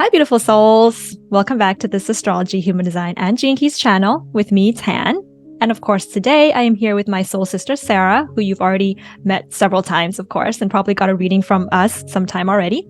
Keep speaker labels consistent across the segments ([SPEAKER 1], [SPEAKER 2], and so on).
[SPEAKER 1] Hi, beautiful souls. Welcome back to this Astrology, Human Design, and Gene Keys channel with me, Tan. And of course, today I am here with my soul sister, Sarah, who you've already met several times, of course, and probably got a reading from us sometime already.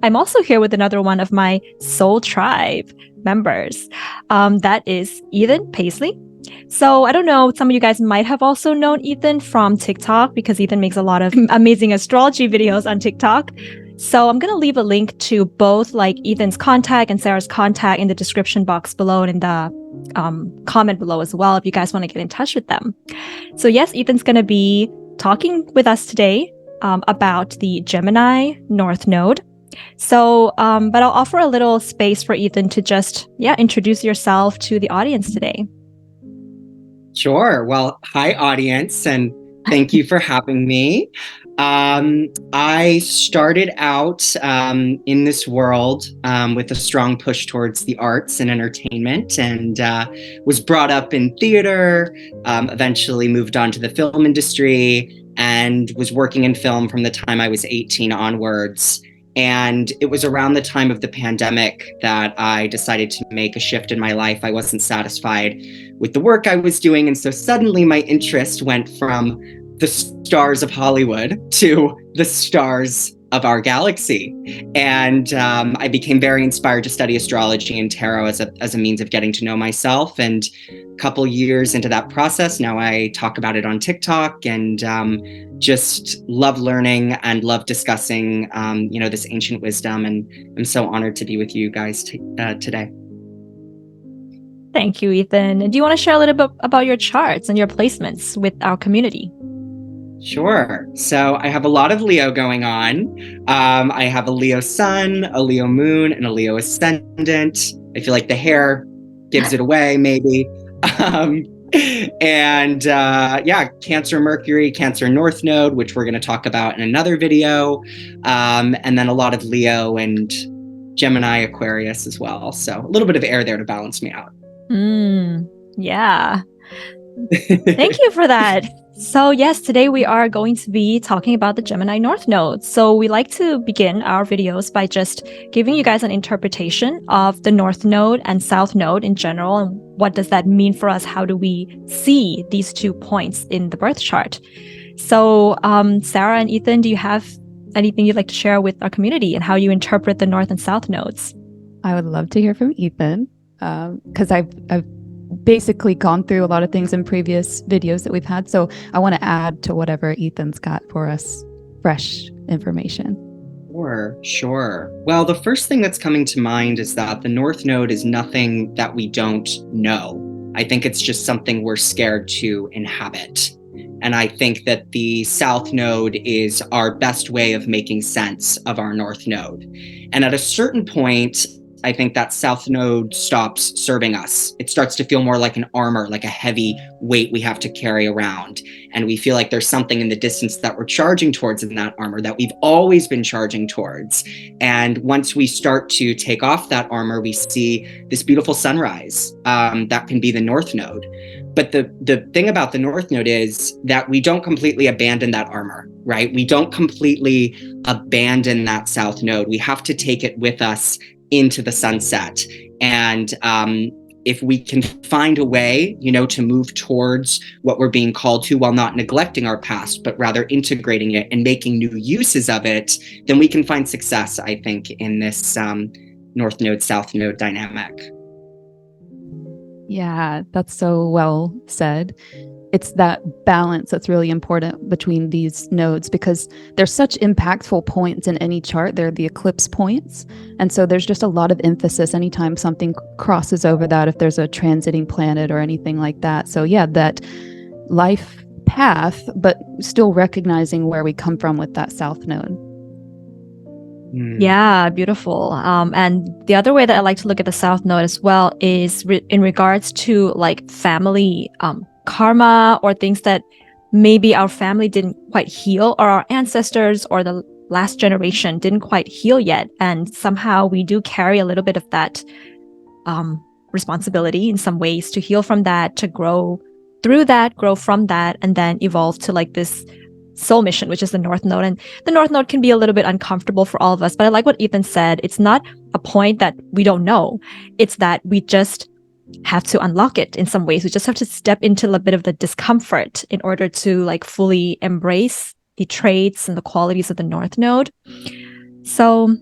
[SPEAKER 1] I'm also here with another one of my soul tribe members. That is Ethan Paisley. So I don't know, some of you guys might have also known Ethan from TikTok because Ethan makes a lot of amazing astrology videos on TikTok. So I'm going to leave a link to both like Ethan's contact and Sarah's contact in the description box below and in the comment below as well if you guys want to get in touch with them. So yes, Ethan's going to be talking with us today about the Gemini North Node. So, but I'll offer a little space for Ethan to just, introduce yourself to the audience today.
[SPEAKER 2] Sure. Well, hi, audience, and thank you for having me. I started out in this world with a strong push towards the arts and entertainment, and was brought up in theater, eventually moved on to the film industry, and was working in film from the time I was 18 onwards. And it was around the time of the pandemic that I decided to make a shift in my life. I wasn't satisfied with the work I was doing. And so suddenly my interest went from the stars of Hollywood to the stars of our galaxy. And I became very inspired to study astrology and tarot as a means of getting to know myself. And a couple years into that process, now I talk about it on TikTok and just love learning and love discussing, this ancient wisdom. And I'm so honored to be with you guys today.
[SPEAKER 1] Thank you, Ethan. Do you want to share a little bit about your charts and your placements with our community?
[SPEAKER 2] Sure. So I have a lot of Leo going on. I have a Leo sun, a Leo moon, and a Leo ascendant. I feel like the hair gives it away, maybe. Cancer Mercury, Cancer North Node, which we're going to talk about in another video. And then a lot of Leo and Gemini Aquarius as well. So a little bit of air there to balance me out.
[SPEAKER 1] Yeah. Thank you for that. So yes, today we are going to be talking about the Gemini North Node. So we like to begin our videos by just giving you guys an interpretation of the North Node and South Node in general, and what does that mean for us? How do we see these 2 points in the birth chart? So Sarah and Ethan, do you have anything you'd like to share with our community and how you interpret the North and South nodes?
[SPEAKER 3] I would love to hear from Ethan because I've basically gone through a lot of things in previous videos that we've had. So I want to add to whatever Ethan's got for us, fresh information.
[SPEAKER 2] Sure. Well, the first thing that's coming to mind is that the North Node is nothing that we don't know. I think it's just something we're scared to inhabit. And I think that the South Node is our best way of making sense of our North Node. And at a certain point, I think that South Node stops serving us. It starts to feel more like an armor, like a heavy weight we have to carry around. And we feel like there's something in the distance that we're charging towards in that armor that we've always been charging towards. And once we start to take off that armor, we see this beautiful sunrise that can be the North Node. But the thing about the North Node is that we don't completely abandon that armor, right? We don't completely abandon that South Node. We have to take it with us into the sunset. And if we can find a way, to move towards what we're being called to while not neglecting our past, but rather integrating it and making new uses of it, then we can find success, I think, in this North Node, South Node dynamic.
[SPEAKER 3] Yeah, that's so well said. It's that balance that's really important between these nodes because they're such impactful points in any chart. They're the eclipse points. And so there's just a lot of emphasis anytime something crosses over that, if there's a transiting planet or anything like that. So yeah, that life path, but still recognizing where we come from with that South Node.
[SPEAKER 1] Yeah, beautiful. And the other way that I like to look at the South Node as well is in regards to like family karma or things that maybe our family didn't quite heal, or our ancestors or the last generation didn't quite heal yet. And somehow we do carry a little bit of that responsibility in some ways to heal from that, to grow through that, grow from that, and then evolve to like this soul mission, which is the North Node. And the North Node can be a little bit uncomfortable for all of us, but I like what Ethan said. It's not a point that we don't know. It's that we just have to unlock it in some ways. We just have to step into a bit of the discomfort in order to like fully embrace the traits and the qualities of the North Node. So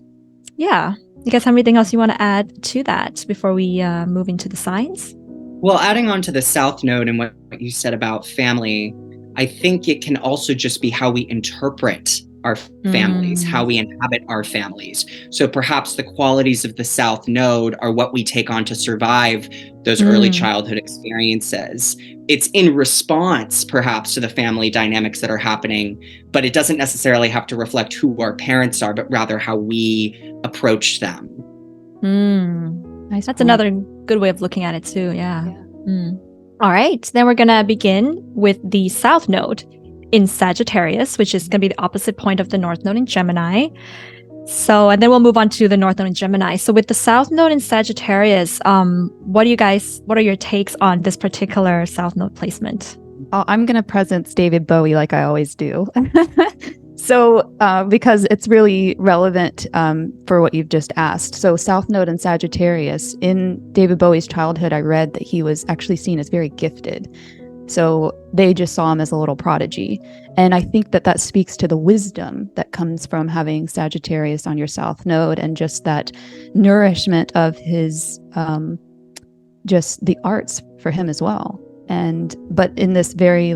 [SPEAKER 1] yeah, you guys have anything else you want to add to that before we move into the signs?
[SPEAKER 2] Well, adding on to the South Node and what you said about family, I think it can also just be how we interpret our families, how we inhabit our families. So perhaps the qualities of the South Node are what we take on to survive those early childhood experiences. It's in response, perhaps, to the family dynamics that are happening, but it doesn't necessarily have to reflect who our parents are, but rather how we approach them.
[SPEAKER 1] Nice. That's another good way of looking at it too. Yeah. All right. Then we're going to begin with the South Node in Sagittarius, which is going to be the opposite point of the North Node in Gemini. So, and then we'll move on to the North Node in Gemini. So with the South Node in Sagittarius, what are your takes on this particular South Node placement?
[SPEAKER 3] I'm going to present David Bowie like I always do. So, because it's really relevant for what you've just asked. So South Node in Sagittarius, in David Bowie's childhood, I read that he was actually seen as very gifted. So they just saw him as a little prodigy. And I think that that speaks to the wisdom that comes from having Sagittarius on your South Node, and just that nourishment of his, just the arts for him as well. But in this very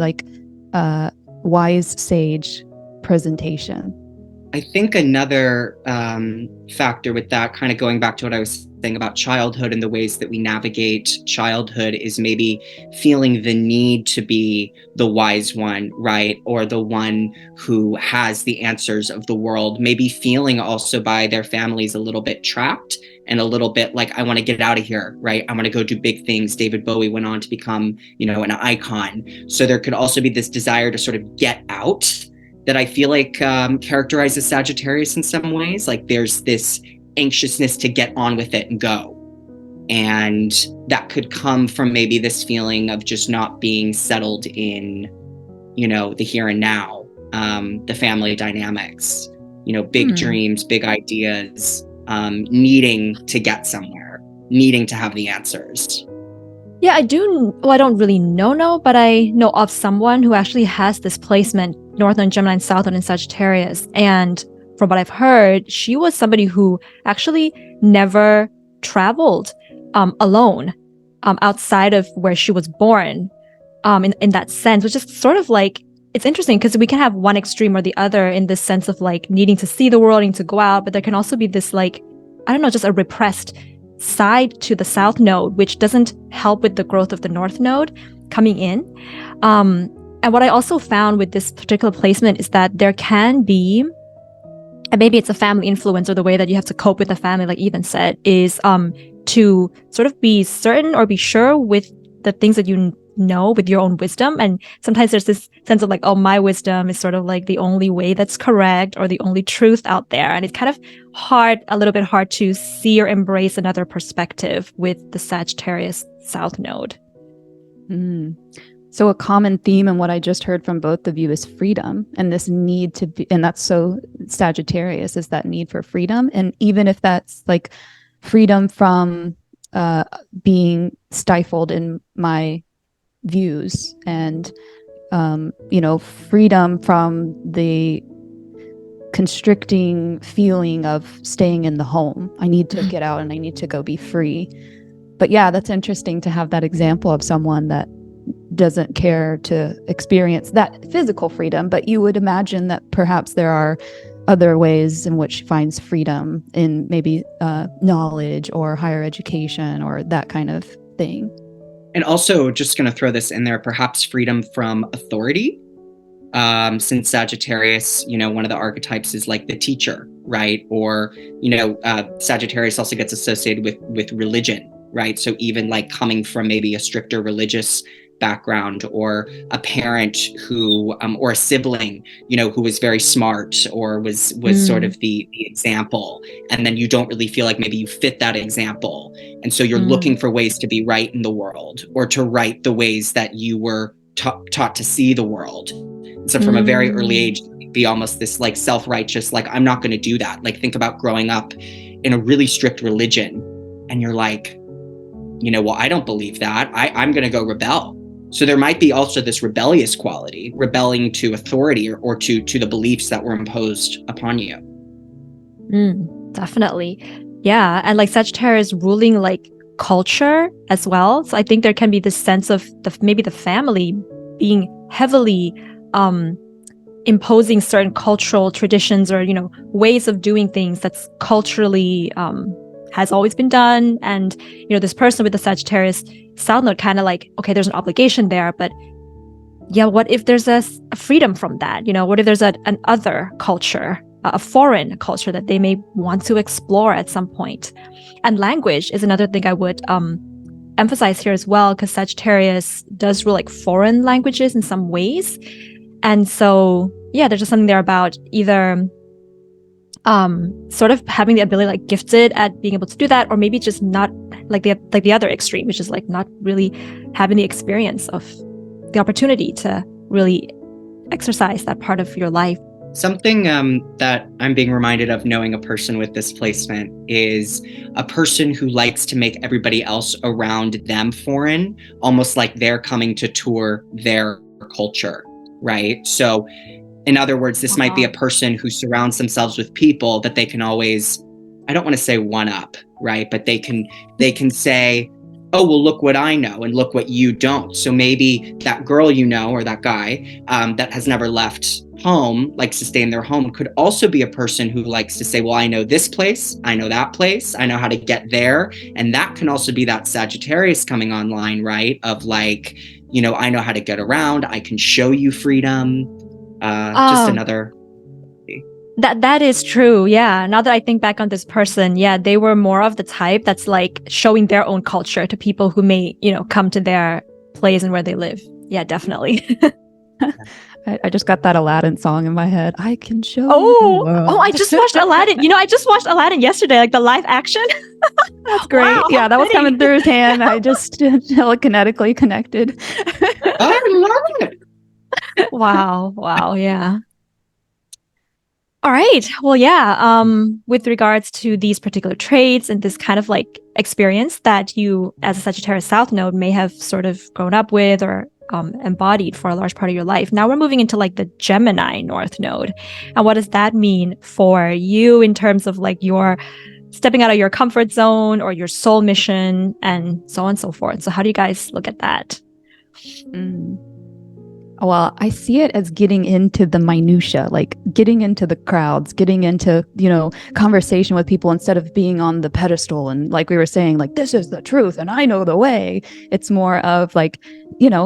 [SPEAKER 3] wise sage presentation.
[SPEAKER 2] I think another factor with that, kind of going back to what I was saying about childhood and the ways that we navigate childhood, is maybe feeling the need to be the wise one, right? Or the one who has the answers of the world, maybe feeling also by their families a little bit trapped and a little bit like, I want to get out of here, right? I want to go do big things. David Bowie went on to become, an icon. So there could also be this desire to sort of get out that I feel like characterizes Sagittarius in some ways. Like there's this anxiousness to get on with it and go. And that could come from maybe this feeling of just not being settled in, the here and now, the family dynamics, big dreams, big ideas, needing to get somewhere, needing to have the answers.
[SPEAKER 1] Yeah, I do. Well, I don't really know, but I know of someone who actually has this placement, North Node in Gemini and South Node in Sagittarius. And from what I've heard, she was somebody who actually never traveled alone outside of where she was born in that sense, which is sort of like, it's interesting because we can have one extreme or the other in this sense of like needing to see the world, needing to go out, but there can also be this like, I don't know, just a repressed side to the South Node, which doesn't help with the growth of the North Node coming in. And what I also found with this particular placement is that there can be, and maybe it's a family influence or the way that you have to cope with the family, like Ethan said, is to sort of be certain or be sure with the things that you know with your own wisdom. And sometimes there's this sense of like, oh, my wisdom is sort of like the only way that's correct or the only truth out there. And it's kind of a little bit hard to see or embrace another perspective with the Sagittarius South Node.
[SPEAKER 3] So a common theme in what I just heard from both of you is freedom, and this need to be, and that's so Sagittarius, is that need for freedom. And even if that's like freedom from being stifled in my views, and freedom from the constricting feeling of staying in the home. I need to get out and I need to go be free. But yeah, that's interesting to have that example of someone that doesn't care to experience that physical freedom, but you would imagine that perhaps there are other ways in which she finds freedom in maybe knowledge or higher education or that kind of thing.
[SPEAKER 2] And also, just going to throw this in there, perhaps freedom from authority. Since Sagittarius, one of the archetypes is like the teacher, right? Or, Sagittarius also gets associated with religion, right? So even like coming from maybe a stricter religious background, or a parent who, or a sibling, who was very smart or was sort of the example. And then you don't really feel like maybe you fit that example. And so you're looking for ways to be right in the world, or to right the ways that you were taught to see the world. So from a very early age, be almost this like self-righteous, like, I'm not going to do that. Like, think about growing up in a really strict religion and you're like, well, I don't believe that. I'm going to go rebel. So there might be also this rebellious quality, rebelling to authority or to the beliefs that were imposed upon you.
[SPEAKER 1] Definitely. Yeah. And like Sagittarius ruling like culture as well. So I think there can be this sense of maybe the family being heavily imposing certain cultural traditions or, ways of doing things that's culturally has always been done. And, this person with the Sagittarius South Node kind of like, okay, there's an obligation there, but yeah, what if there's a freedom from that? What if there's an other culture, a foreign culture that they may want to explore at some point? And language is another thing I would emphasize here as well, because Sagittarius does rule like foreign languages in some ways. And so, yeah, there's just something there about either sort of having the ability, like gifted at being able to do that, or maybe just not like the other extreme, which is like not really having the experience of the opportunity to really exercise that part of your life.
[SPEAKER 2] Something that I'm being reminded of knowing a person with this placement is a person who likes to make everybody else around them foreign, almost like they're coming to tour their culture, right? So in other words, this might be a person who surrounds themselves with people that they can always, I don't want to say one up, right? But they can say, oh, well, look what I know and look what you don't. So maybe that girl or that guy that has never left home, likes to stay in their home, could also be a person who likes to say, well, I know this place, I know that place, I know how to get there. And that can also be that Sagittarius coming online, right? Of like, I know how to get around, I can show you freedom. Just another.
[SPEAKER 1] That is true. Yeah. Now that I think back on this person, yeah, they were more of the type that's like showing their own culture to people who may, come to their place and where they live. Yeah, definitely.
[SPEAKER 3] I just got that Aladdin song in my head. I can show you the world.
[SPEAKER 1] Oh, I just watched Aladdin. I just watched Aladdin yesterday, like the live action.
[SPEAKER 3] That's great.
[SPEAKER 1] Wow,
[SPEAKER 3] yeah, that was coming through his hand. I just telekinetically connected.
[SPEAKER 2] I love it.
[SPEAKER 1] Wow. Yeah. All right. Well, yeah. With regards to these particular traits and this kind of like experience that you as a Sagittarius South Node may have sort of grown up with or embodied for a large part of your life. Now we're moving into like the Gemini North Node. And what does that mean for you in terms of like your stepping out of your comfort zone or your soul mission and so on and so forth? So how do you guys look at that?
[SPEAKER 3] Well, I see it as getting into the minutia, like getting into the crowds, getting into, conversation with people instead of being on the pedestal. And like we were saying, like, this is the truth and I know the way. It's more of like,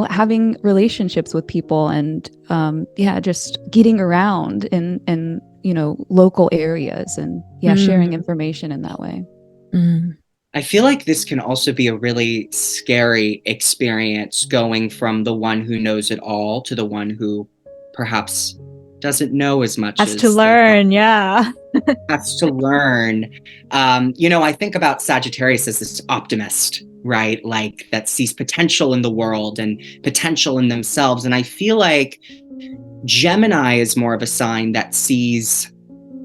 [SPEAKER 3] having relationships with people and, just getting around in local areas and sharing information in that way.
[SPEAKER 2] I feel like this can also be a really scary experience, going from the one who knows it all to the one who perhaps doesn't know as much.
[SPEAKER 1] Has to learn, yeah.
[SPEAKER 2] Has to learn. I think about Sagittarius as this optimist, right? Like that sees potential in the world and potential in themselves. And I feel like Gemini is more of a sign that sees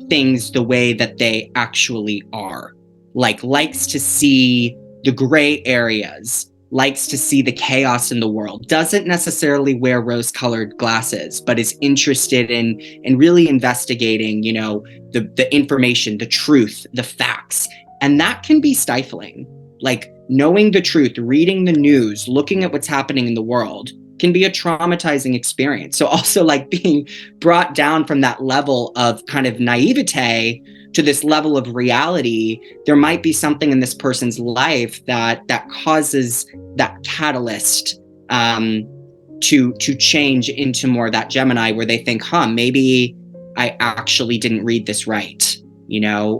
[SPEAKER 2] things the way that they actually are. Like likes to see the gray areas, likes to see the chaos in the world, doesn't necessarily wear rose-colored glasses, but is interested in really investigating, the information, the truth, the facts. And that can be stifling. Like knowing the truth, reading the news, looking at what's happening in the world can be a traumatizing experience. So also like being brought down from that level of kind of naivete to this level of reality, there might be something in this person's life that causes that catalyst to change into more that Gemini, where they think, maybe I actually didn't read this right,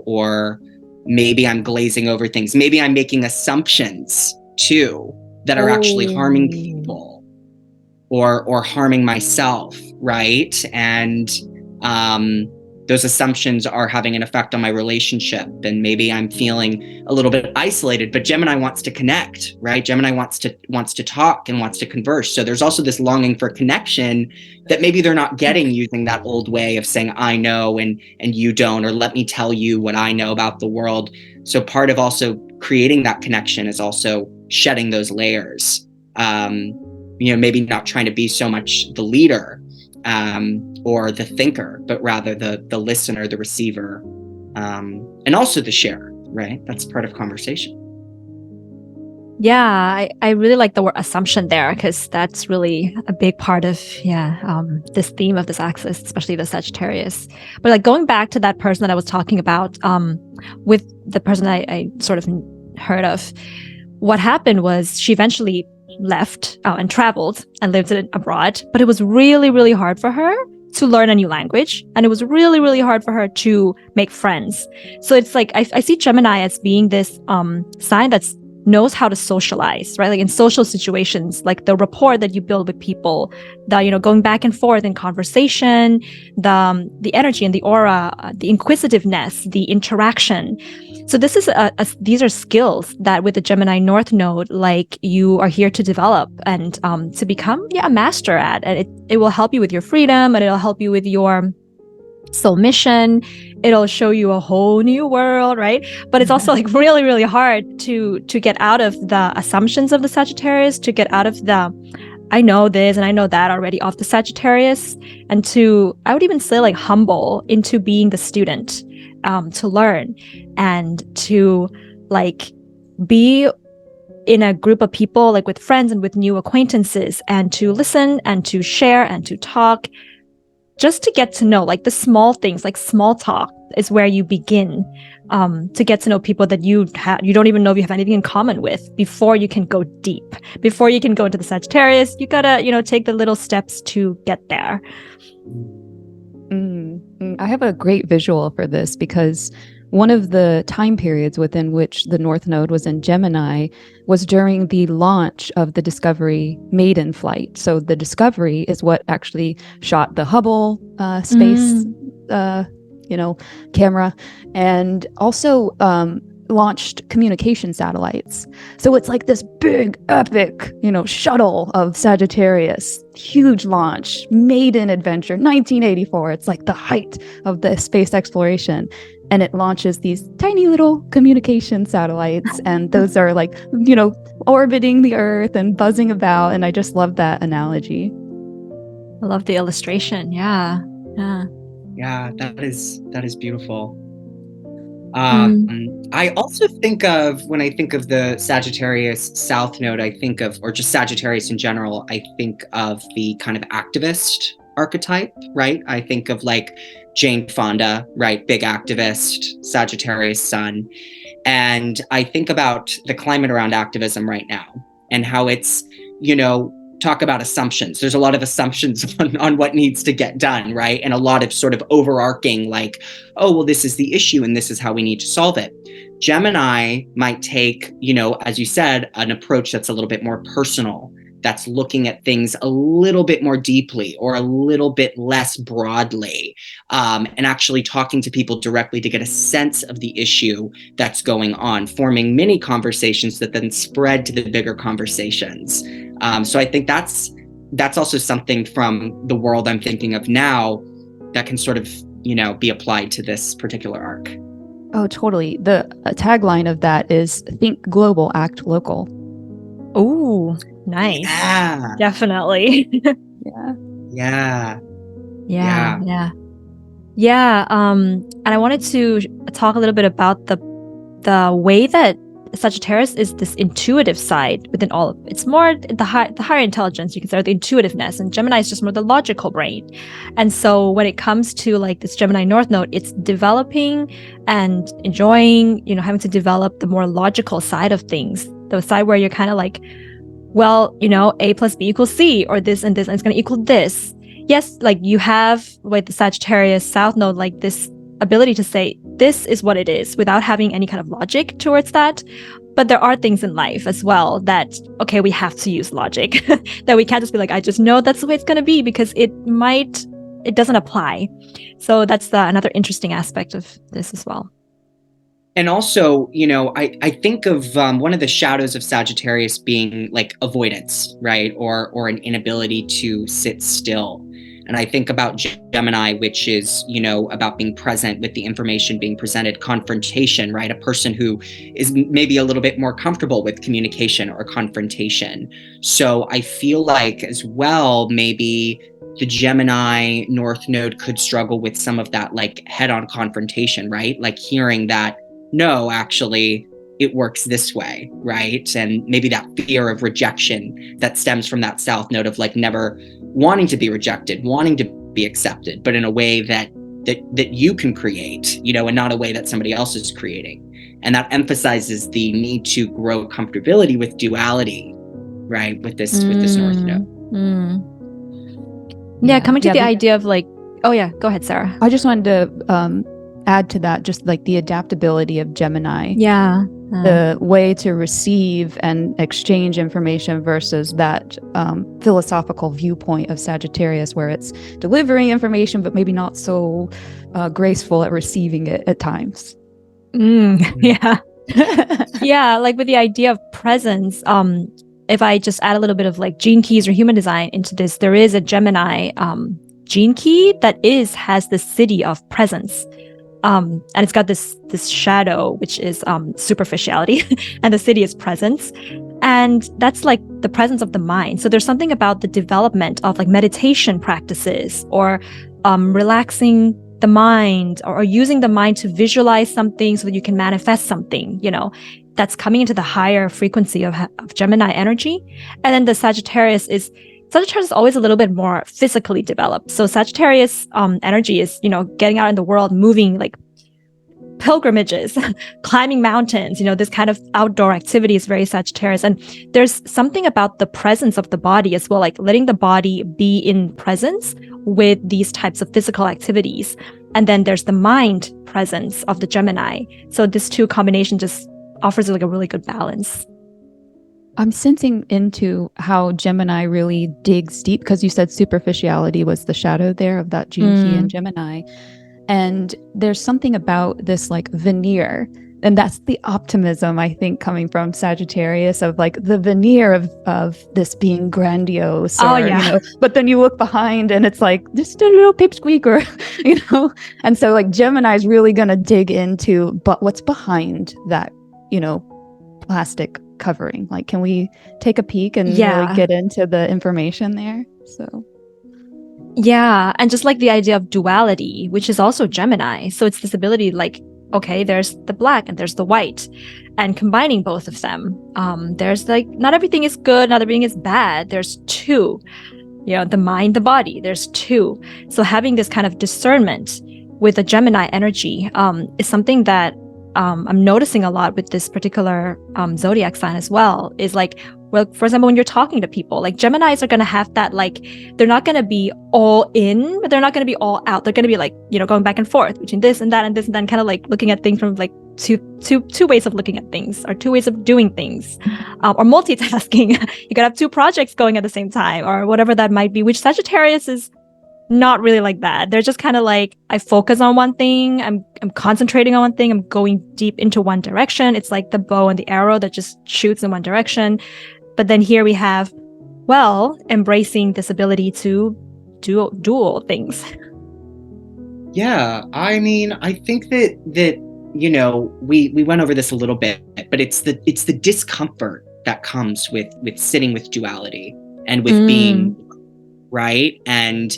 [SPEAKER 2] or maybe I'm glazing over things. Maybe I'm making assumptions too that are actually harming people or harming myself, right? And those assumptions are having an effect on my relationship, and maybe I'm feeling a little bit isolated, but Gemini wants to connect, right? Gemini wants to talk and wants to converse. So there's also this longing for connection that maybe they're not getting using that old way of saying I know and you don't, or let me tell you what I know about the world. So part of also creating that connection is also shedding those layers. Maybe not trying to be so much the leader or the thinker, but rather the listener, the receiver, and also the sharer, right? That's part of conversation.
[SPEAKER 1] Yeah, I really like the word assumption there, because that's really a big part of this theme of this axis, especially the Sagittarius. But like going back to that person that I was talking about, with the person I sort of heard of, what happened was she eventually left and traveled and lived abroad, but it was really, really hard for her to learn a new language, and it was really, really hard for her to make friends. So it's like I see Gemini as being this sign that's knows how to socialize, right? Like in social situations, like the rapport that you build with people, the going back and forth in conversation, the energy and the aura, the inquisitiveness, the interaction. So this is these are skills that with the Gemini North node, like you are here to develop and to become a master at, and it will help you with your freedom, and it'll help you with your soul mission. It'll show you a whole new world, right? But it's also like really, really hard to get out of the assumptions of the Sagittarius, to get out of the I know this and I know that already of the Sagittarius, and to, I would even say, like humble into being the student, to learn and to like be in a group of people, like with friends and with new acquaintances, and to listen and to share and to talk, just to get to know, like the small things, like small talk is where you begin to get to know people that you don't even know if you have anything in common with, before you can go deep, before you can go into the Sagittarius. You gotta, take the little steps to get there.
[SPEAKER 3] I have a great visual for this, because one of the time periods within which the North Node was in Gemini was during the launch of the Discovery maiden flight. So the Discovery is what actually shot the Hubble space, camera, and also launched communication satellites. So it's like this big, epic, shuttle of Sagittarius, huge launch, maiden adventure, 1984. It's like the height of the space exploration. And it launches these tiny little communication satellites, and those are like, orbiting the Earth and buzzing about. And I just love that analogy.
[SPEAKER 1] I love the illustration. Yeah.
[SPEAKER 2] Yeah, that is beautiful. I also think of, when I think of the Sagittarius South Node, I think of, or just Sagittarius in general, I think of the kind of activist archetype, right? I think of like Jane Fonda, right? Big activist, Sagittarius sun. And I think about the climate around activism right now and how it's, talk about assumptions. There's a lot of assumptions on what needs to get done, right? And a lot of sort of overarching, like, oh, well, this is the issue and this is how we need to solve it. Gemini might take, as you said, an approach that's a little bit more personal, that's looking at things a little bit more deeply or a little bit less broadly, and actually talking to people directly to get a sense of the issue that's going on, forming mini conversations that then spread to the bigger conversations. So I think that's also something from the world I'm thinking of now that can sort of, be applied to this particular arc.
[SPEAKER 3] Oh, totally. The tagline of that is think global, act local.
[SPEAKER 1] Oh, nice.
[SPEAKER 2] Yeah.
[SPEAKER 1] Definitely.
[SPEAKER 2] Yeah.
[SPEAKER 1] And I wanted to talk a little bit about the way that Sagittarius is this intuitive side within all of it. It's more the higher intelligence, you can say, the intuitiveness, and Gemini is just more the logical brain. And so when it comes to like this Gemini North Node, it's developing and enjoying, having to develop the more logical side of things, the side where you're kind of like, well, A plus B equals C, or this and this, and it's going to equal this. Yes, like you have with the Sagittarius South Node, like this ability to say, this is what it is, without having any kind of logic towards that. But there are things in life as well that, we have to use logic, that we can't just be like, I just know that's the way it's going to be, because it might it doesn't apply. So that's another interesting aspect of this as well.
[SPEAKER 2] And also, I think of one of the shadows of Sagittarius being like avoidance, right? Or an inability to sit still. And I think about Gemini, which is, about being present with the information being presented, confrontation, right? A person who is maybe a little bit more comfortable with communication or confrontation. So I feel like as well, maybe the Gemini North node could struggle with some of that like head-on confrontation, right? Like hearing that, no, actually, it works this way, right? And maybe that fear of rejection that stems from that South node of like never wanting to be rejected, wanting to be accepted, but in a way that you can create, and not a way that somebody else is creating. And that emphasizes the need to grow comfortability with duality, right? With this North node.
[SPEAKER 1] Yeah, coming to the idea of like, oh yeah, go ahead, Sarah.
[SPEAKER 3] I just wanted to add to that, just like the adaptability of Gemini.
[SPEAKER 1] Yeah.
[SPEAKER 3] The way to receive and exchange information versus that philosophical viewpoint of Sagittarius, where it's delivering information, but maybe not so graceful at receiving it at times.
[SPEAKER 1] Yeah. Yeah, like with the idea of presence, if I just add a little bit of like gene keys or human design into this, there is a Gemini gene key that has the city of presence. And it's got this shadow, which is superficiality, and the city is presence. And that's like the presence of the mind. So there's something about the development of like meditation practices or relaxing the mind or using the mind to visualize something so that you can manifest something, that's coming into the higher frequency of Gemini energy. And then the Sagittarius is always a little bit more physically developed. So Sagittarius energy is, getting out in the world, moving like pilgrimages, climbing mountains, this kind of outdoor activity is very Sagittarius. And there's something about the presence of the body as well, like letting the body be in presence with these types of physical activities. And then there's the mind presence of the Gemini. So this two combination just offers like a really good balance.
[SPEAKER 3] I'm sensing into how Gemini really digs deep, because you said superficiality was the shadow there of that gene key in Gemini. And there's something about this like veneer, and that's the optimism, I think, coming from Sagittarius, of like the veneer of this being grandiose. But then you look behind and it's like just a little pipsqueak, or, and so like Gemini is really going to dig into, but what's behind that, plastic covering. Like, can we take a peek and really get into the information there? So
[SPEAKER 1] yeah, and just like the idea of duality, which is also Gemini. So it's this ability like, okay, there's the black and there's the white, and combining both of them, there's like, not everything is good, not everything is bad. There's two, the mind, the body, there's two. So having this kind of discernment with the Gemini energy is something that I'm noticing a lot with this particular zodiac sign as well, is like, well, for example, when you're talking to people, like Geminis are going to have that, like, they're not going to be all in, but they're not going to be all out. They're going to be like, going back and forth between this and that and this and then, kind of like looking at things from like two ways of looking at things, or two ways of doing things, or multitasking. You gotta have two projects going at the same time, or whatever that might be, which Sagittarius is not really like that. They're just kind of like, I focus on one thing, I'm concentrating on one thing, I'm going deep into one direction. It's like the bow and the arrow that just shoots in one direction. But then here we have, embracing this ability to do dual things.
[SPEAKER 2] Yeah, I mean, I think that we went over this a little bit, but it's the discomfort that comes with sitting with duality and with being right and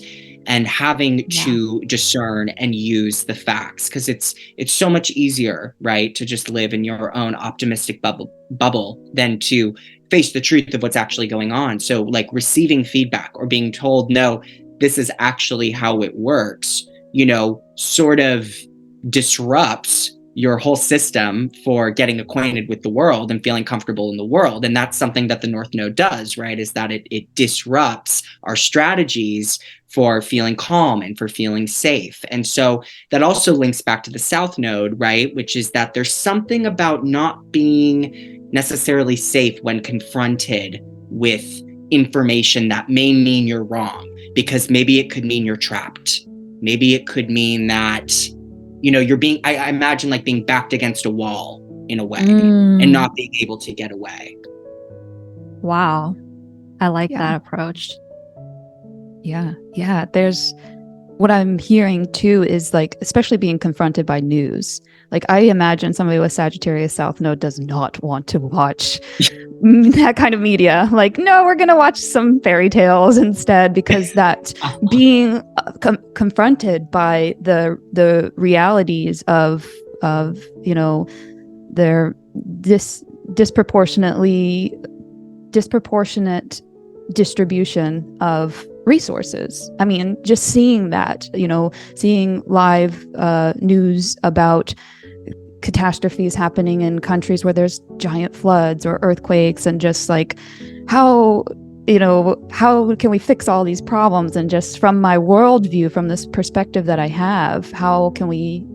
[SPEAKER 2] having to discern and use the facts, because it's so much easier, right, to just live in your own optimistic bubble than to face the truth of what's actually going on. So like receiving feedback or being told, no, this is actually how it works, sort of disrupts your whole system for getting acquainted with the world and feeling comfortable in the world. And that's something that the North Node does, right? Is that it disrupts our strategies for feeling calm and for feeling safe. And so that also links back to the South Node, right? Which is that there's something about not being necessarily safe when confronted with information that may mean you're wrong, because maybe it could mean you're trapped. Maybe it could mean that, you're being, I imagine like being backed against a wall in a way and not being able to get away.
[SPEAKER 1] Wow. I like
[SPEAKER 3] Yeah.
[SPEAKER 1] that approach.
[SPEAKER 3] Yeah. There's what I'm hearing too is like, especially being confronted by news. Like I imagine somebody with Sagittarius South Node does not want to watch that kind of media. Like, no, we're going to watch some fairy tales instead, because that being confronted by the realities of their disproportionate distribution of resources. I mean, just seeing that, seeing live news about catastrophes happening in countries where there's giant floods or earthquakes, and just like how can we fix all these problems? And just from my worldview, from this perspective that I have, how can we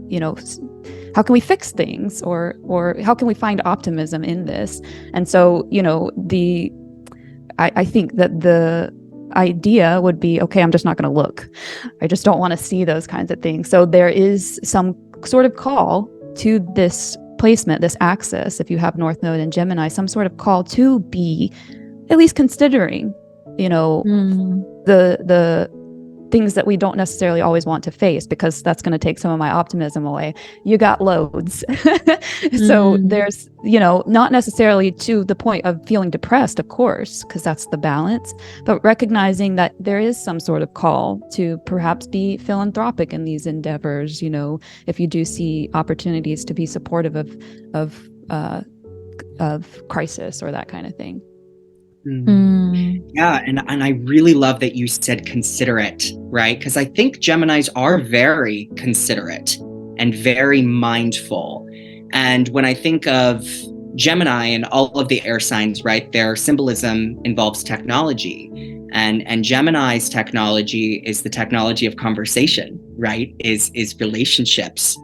[SPEAKER 3] fix things, or how can we find optimism in this? And so, I think that the idea would be, okay, I'm just not going to look. I just don't want to see those kinds of things. So there is some sort of call to this placement, this axis, if you have North Node in Gemini, some sort of call to be at least considering, the things that we don't necessarily always want to face, because that's going to take some of my optimism away. You got loads. So there's, not necessarily to the point of feeling depressed, of course, because that's the balance, but recognizing that there is some sort of call to perhaps be philanthropic in these endeavors, if you do see opportunities to be supportive of crisis or that kind of thing.
[SPEAKER 2] Yeah, and I really love that you said considerate, right? Because I think Geminis are very considerate and very mindful. And when I think of Gemini and all of the air signs, right, their symbolism involves technology. And Gemini's technology is the technology of conversation, right? Is relationships.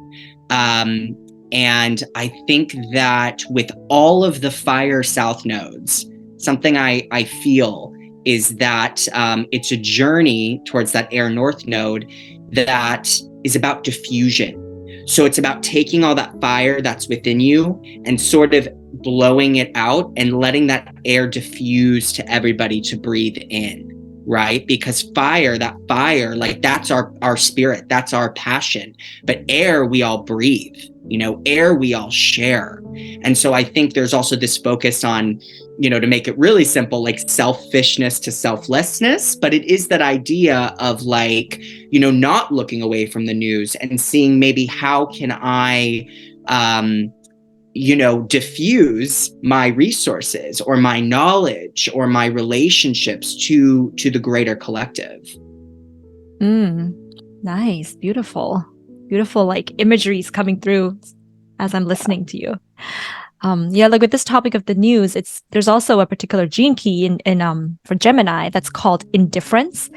[SPEAKER 2] And I think that with all of the fire south nodes, something I feel is that it's a journey towards that air north node that is about diffusion. So it's about taking all that fire that's within you and sort of blowing it out and letting that air diffuse to everybody to breathe in, right? Because that fire, like that's our spirit, that's our passion. But air, we all breathe, air, we all share. And so I think there's also this focus on, to make it really simple, like selfishness to selflessness. But it is that idea of like, not looking away from the news and seeing maybe how can I, diffuse my resources or my knowledge or my relationships to the greater collective.
[SPEAKER 1] Nice. Beautiful like imagery is coming through as I'm listening to you. Like with this topic of the news, there's also a particular gene key in for Gemini that's called indifference,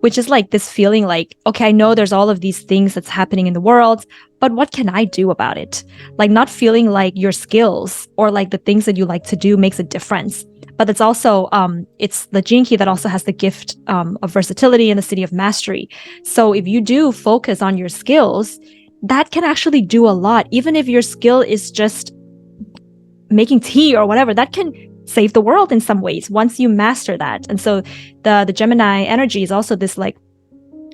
[SPEAKER 1] which is like this feeling like, okay, I know there's all of these things that's happening in the world, but what can I do about it? Like not feeling like your skills or like the things that you like to do makes a difference. But it's also, it's the gene key that also has the gift of versatility and the city of mastery. So if you do focus on your skills, that can actually do a lot. Even if your skill is just making tea or whatever, that can save the world in some ways once you master that. And so the Gemini energy is also this like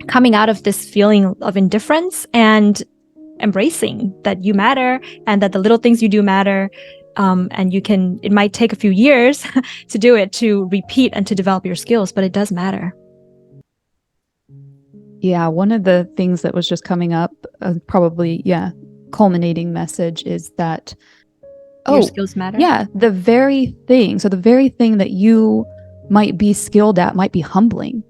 [SPEAKER 1] coming out of this feeling of indifference and embracing that you matter and that the little things you do matter. And it might take a few years to do it, to repeat and to develop your skills, but it does matter.
[SPEAKER 3] Yeah, one of the things that was just coming up, culminating message is that
[SPEAKER 1] your skills matter.
[SPEAKER 3] Yeah, the very thing that you might be skilled at might be humbling.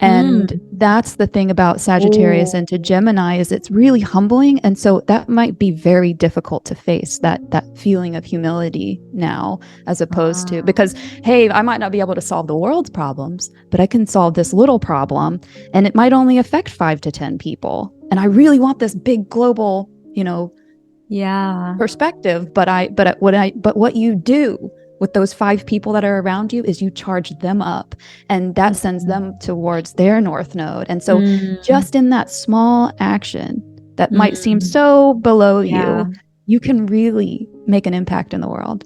[SPEAKER 3] And that's the thing about Sagittarius into Gemini is it's really humbling. And so that might be very difficult to face, that feeling of humility now, as opposed to, because, hey, I might not be able to solve the world's problems, but I can solve this little problem and it might only affect 5 to 10 people. And I really want this big global, perspective, but what you do with those 5 people that are around you is you charge them up, and that sends them towards their North Node. And so just in that small action that might seem so below you can really make an impact in the world.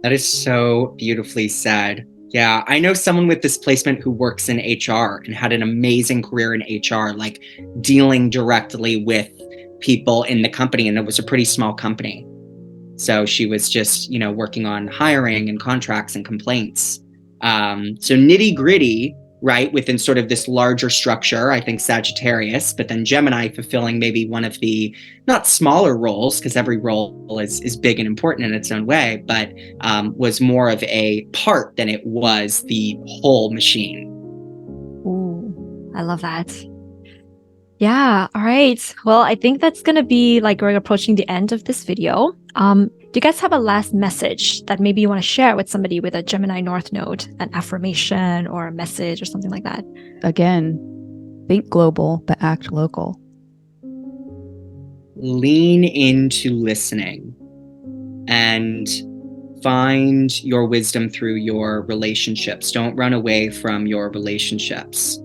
[SPEAKER 2] That is so beautifully said. Yeah, I know someone with displacement who works in HR and had an amazing career in HR, like dealing directly with people in the company, and it was a pretty small company. So she was just, working on hiring and contracts and complaints. So nitty gritty, right, within sort of this larger structure, I think Sagittarius, but then Gemini fulfilling maybe one of the not smaller roles, because every role is big and important in its own way, but was more of a part than it was the whole machine.
[SPEAKER 1] Ooh, I love that. Yeah, all right. Well, I think that's going to be like we're approaching the end of this video. Do you guys have a last message that maybe you want to share with somebody with a Gemini North node, an affirmation or a message or something like that?
[SPEAKER 3] Again, think global, but act local.
[SPEAKER 2] Lean into listening and find your wisdom through your relationships. Don't run away from your relationships.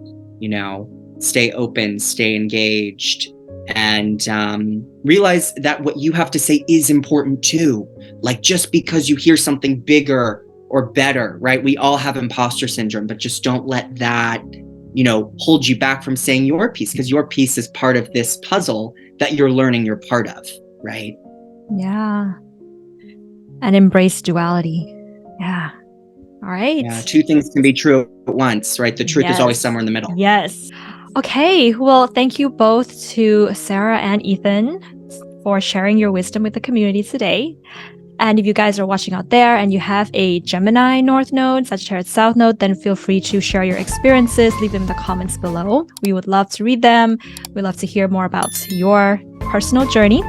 [SPEAKER 2] Stay open, stay engaged, and realize that what you have to say is important too. Like, just because you hear something bigger or better, right? We all have imposter syndrome, but just don't let that, hold you back from saying your piece, because your piece is part of this puzzle that you're learning you're part of, right?
[SPEAKER 1] Yeah. And embrace duality. Yeah. All right.
[SPEAKER 2] Yeah, 2 things can be true at once, right? The truth is always somewhere in the middle.
[SPEAKER 1] Yes. Okay. Well, thank you both to Sarah and Ethan for sharing your wisdom with the community today. And if you guys are watching out there and you have a Gemini North Node, Sagittarius South Node, then feel free to share your experiences, leave them in the comments below. We would love to read them. We'd love to hear more about your personal journey.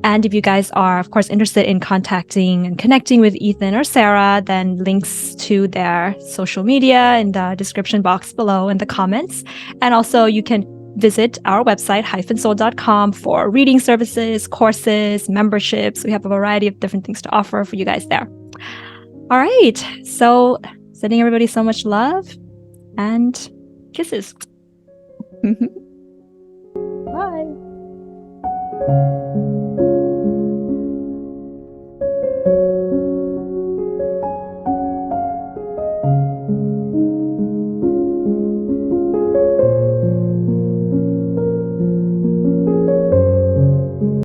[SPEAKER 1] And if you guys are, of course, interested in contacting and connecting with Ethan or Sarah, then links to their social media in the description box below in the comments. And also you can visit our website, hyphensoul.com, for reading services, courses, memberships. We have a variety of different things to offer for you guys there. All right. So sending everybody so much love and kisses. Bye.